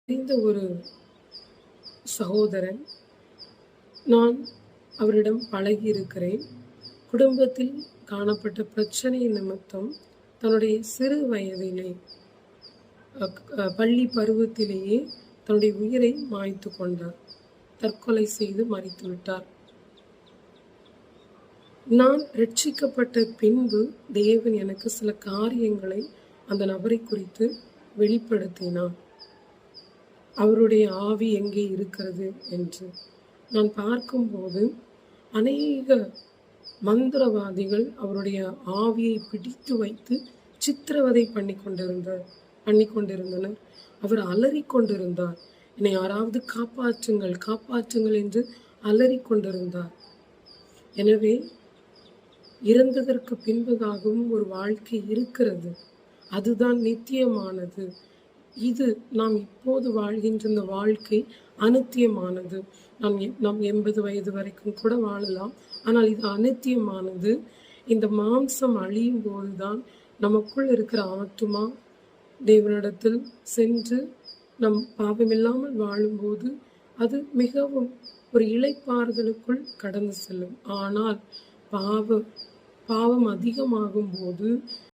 தெரிந்த ஒரு சகோதரன். நான் அவரிடம் பழகியிருக்கிறேன். குடும்பத்தில் காணப்பட்ட பிரச்சனை நிமித்தம் தன்னுடைய சிறு வயதிலே பள்ளி பருவத்திலேயே தன்னுடைய உயிரை மாய்த்து கொண்டார். தற்கொலை செய்து மரித்து விட்டார். நான் ரட்சிக்கப்பட்ட பின்பு தேவன் எனக்கு சில காரியங்களை அந்த நபரை குறித்து வெளிப்படுத்தினார். அவருடைய ஆவி எங்கே இருக்கிறது என்று நான் பார்க்கும்போது அநேக மந்திரவாதிகள் அவருடைய ஆவியை பிடித்து வைத்து சித்திரவதை பண்ணி கொண்டிருந்தனர். அவர் அலறிக் கொண்டிருந்தார். என்னை யாராவது காப்பாற்றுங்கள் காப்பாற்றுங்கள் என்று அலறிக் கொண்டிருந்தார். எனவே இறந்ததற்கு பின்பதாகவும் ஒரு வாழ்க்கை இருக்கிறது. அதுதான் நித்தியமானது. இது நாம் இப்போது வாழ்கின்ற இந்த வாழ்க்கை அநித்தியமானது. நாம் 80 வயது வரைக்கும் கூட வாழலாம். ஆனால் இது அநித்தியமானது. இந்த மாம்சம் அழியும் போதுதான் நமக்குள் இருக்கிற ஆத்துமா தேவனிடத்தில் சென்று நம் பாவமில்லாமல் வாழும்போது அது மிகவும் ஒரு இளைப்பாறுதலுக்குள் கடந்து செல்லும். ஆனால் பாவம் அதிகமாகும் போது